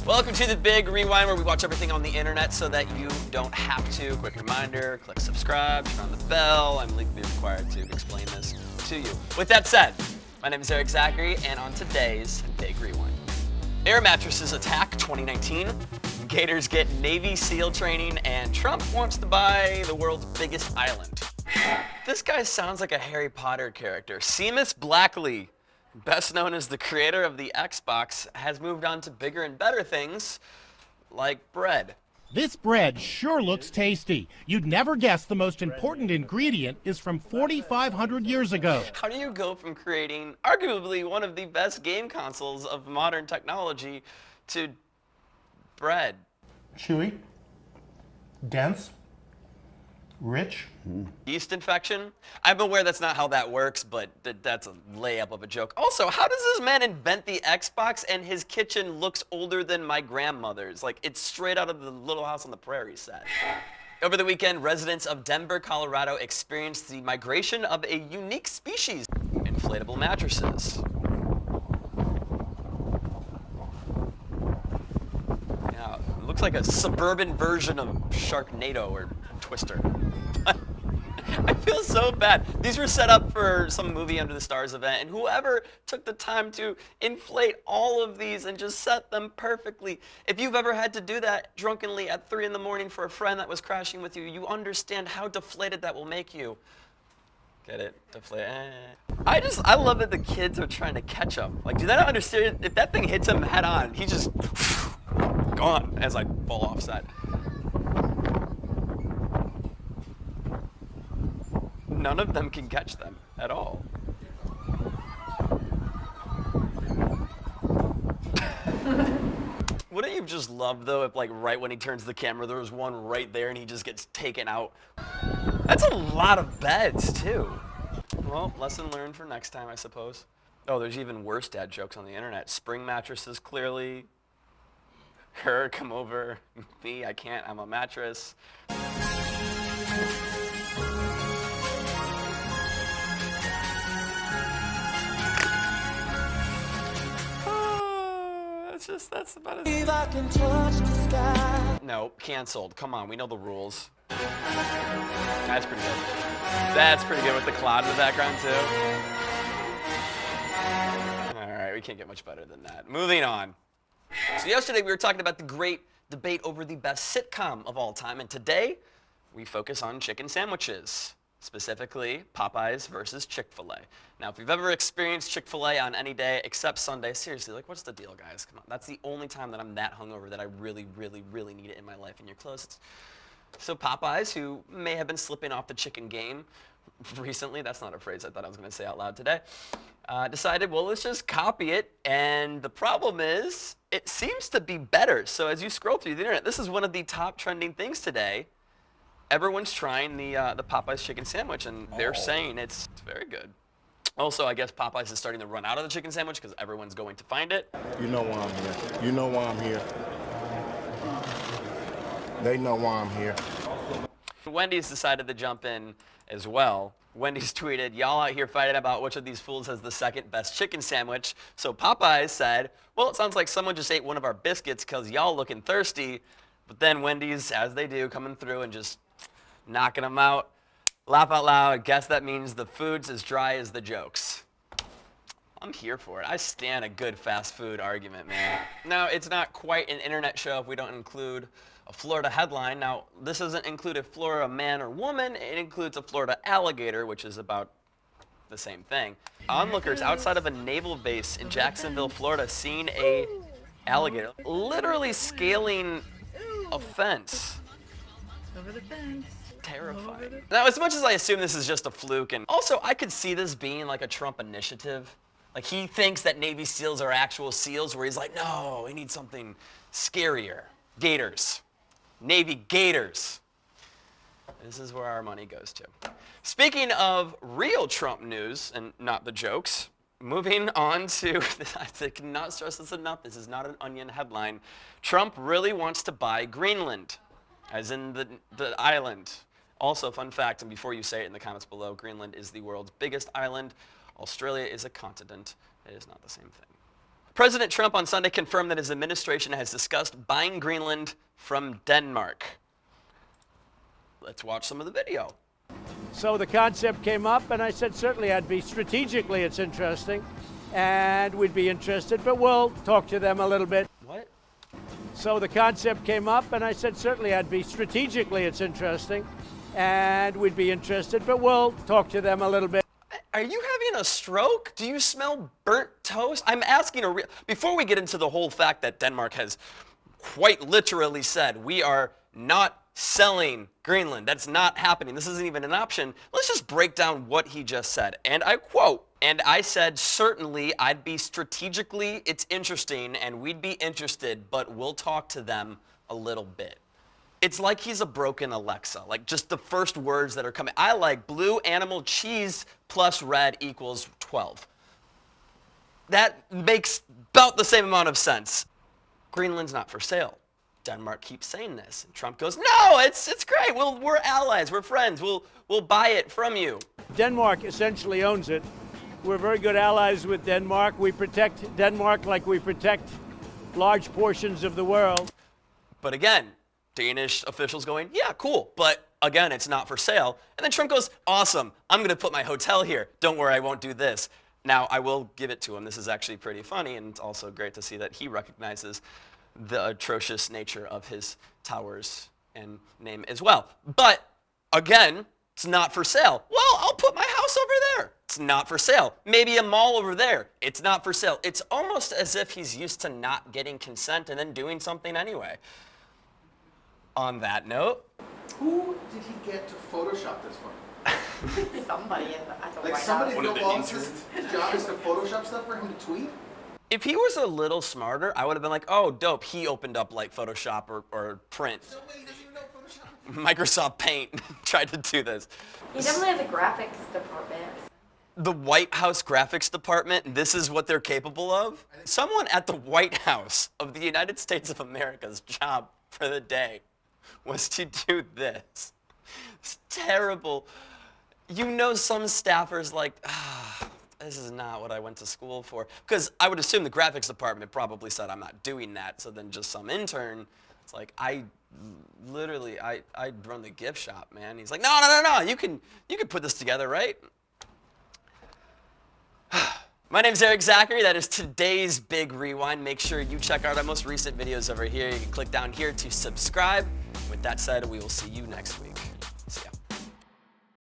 Welcome to the Big Rewind, where we watch everything on the internet so that you don't have to. Quick reminder, click subscribe, turn on the bell. I'm legally required to explain this to you. With that said, my name is Erik Zachary, and on today's Big Rewind. Air Mattresses attack 2019, Gators get Navy SEAL training, and Trump wants to buy the world's biggest island. This guy sounds like a Harry Potter character. Seamus Blackley, best known as the creator of the Xbox, has moved on to bigger and better things, like bread. This bread sure looks tasty. You'd never guess the most important ingredient is from 4,500 years ago. How do you go from creating arguably one of the best game consoles of modern technology to bread? Chewy, dense, rich. Yeast infection? I'm aware that's not how that works, but that's a layup of a joke. Also, how does this man invent the Xbox and his kitchen looks older than my grandmother's? Like, it's straight out of the Little House on the Prairie set. Over the weekend, residents of Denver, Colorado experienced the migration of a unique species, inflatable mattresses. Yeah, it looks like a suburban version of Sharknado or Twister. I feel so bad. These were set up for some movie Under the Stars event, and whoever took the time to inflate all of these and just set them perfectly. If you've ever had to do that drunkenly at 3 in the morning for a friend that was crashing with you, you understand how deflated that will make you. Get it? Deflate. I love that the kids are trying to catch him. Like, do they not understand? If that thing hits him head on, he just gone as I fall off set. None of them can catch them at all. Wouldn't you just love, though, if, like, right when he turns the camera, there was one right there and he just gets taken out? That's a lot of beds, too. Well, lesson learned for next time, I suppose. Oh, there's even worse dad jokes on the internet. Spring mattresses, clearly. Her, come over. Me, I can't, I'm a mattress. That's about it. If I can touch the sky. No, canceled. Come on, we know the rules. That's pretty good. That's pretty good with the cloud in the background, too. All right, we can't get much better than that. Moving on. So yesterday we were talking about the great debate over the best sitcom of all time, and today we focus on chicken sandwiches. Specifically, Popeyes versus Chick-fil-a. Now, if you've ever experienced Chick-fil-a on any day except Sunday, seriously, like, what's the deal, guys? Come on. That's the only time that I'm that hungover that I really, really, really need it in my life, and you're close. So Popeyes, who may have been slipping off the chicken game recently, that's not a phrase I thought I was going to say out loud today, decided, well, let's just copy it. And the problem is, it seems to be better. So as you scroll through the internet, this is one of the top trending things today. Everyone's trying the Popeyes chicken sandwich, and they're saying it's very good. Also, I guess Popeyes is starting to run out of the chicken sandwich because everyone's going to find it. You know why I'm here. You know why I'm here. They know why I'm here. Wendy's decided to jump in as well. Wendy's tweeted, y'all out here fighting about which of these fools has the second best chicken sandwich. So Popeyes said, well, it sounds like someone just ate one of our biscuits because y'all looking thirsty. But then Wendy's, as they do, coming through and just knocking them out. Laugh out loud. Guess that means the food's as dry as the jokes. I'm here for it. I stand a good fast food argument, man. Now, it's not quite an internet show if we don't include a Florida headline. Now, this doesn't include a Florida man or woman. It includes a Florida alligator, which is about the same thing. Onlookers outside of a naval base in Jacksonville, Florida, seen a alligator literally scaling a fence. Over the fence. Terrifying. Now, as much as I assume this is just a fluke, and also I could see this being like a Trump initiative. Like, he thinks that Navy SEALs are actual SEALs, where he's like, no, we need something scarier. Gators. Navy Gators. This is where our money goes to. Speaking of real Trump news, and not the jokes, moving on to, I cannot stress this enough, this is not an Onion headline. Trump really wants to buy Greenland, as in the island. Also, fun fact, and before you say it in the comments below, Greenland is the world's biggest island. Australia is a continent. It is not the same thing. President Trump on Sunday confirmed that his administration has discussed buying Greenland from Denmark. Let's watch some of the video. So the concept came up, and I said certainly I'd be strategically it's interesting, and we'd be interested, but we'll talk to them a little bit. What? So the concept came up, and I said certainly I'd be strategically it's interesting, and we'd be interested, but we'll talk to them a little bit. Are you having a stroke? Do you smell burnt toast? I'm asking before we get into the whole fact that Denmark has quite literally said, we are not selling Greenland. That's not happening. This isn't even an option. Let's just break down what he just said. And I quote, and I said, certainly I'd be strategically, it's interesting, and we'd be interested, but we'll talk to them a little bit. It's like he's a broken Alexa, like just the first words that are coming. I like blue animal cheese plus red equals 12. That makes about the same amount of sense. Greenland's not for sale. Denmark keeps saying this. And Trump goes, no, it's great. We're allies. We're friends. We'll buy it from you. Denmark essentially owns it. We're very good allies with Denmark. We protect Denmark like we protect large portions of the world. But again, Danish officials going, yeah, cool. But again, it's not for sale. And then Trump goes, awesome. I'm going to put my hotel here. Don't worry, I won't do this. Now, I will give it to him. This is actually pretty funny, and it's also great to see that he recognizes the atrocious nature of his towers and name as well. But again, it's not for sale. Well, I'll put my house over there. It's not for sale. Maybe a mall over there. It's not for sale. It's almost as if he's used to not getting consent and then doing something anyway. On that note, who did he get to Photoshop this for? Somebody at the Like White somebody House. knows his job is to Photoshop stuff for him to tweet? if he was a little smarter, I would have been like, oh, dope, he opened up like Photoshop or Print. No way, he doesn't even know Photoshop. Microsoft Paint tried to do this. He definitely has a graphics department. The White House graphics department, this is what they're capable of? Someone at the White House of the United States of America's job for the day was to do this. It's terrible. You know, some staffers like, this is not what I went to school for. Because I would assume the graphics department probably said, I'm not doing that. So then just some intern, it's like, I run the gift shop, man. He's like, no, you can put this together, right? My name is Erik Zachary. That is today's Big Rewind. Make sure you check out our most recent videos over here. You can click down here to subscribe. With that said, we will see you next week.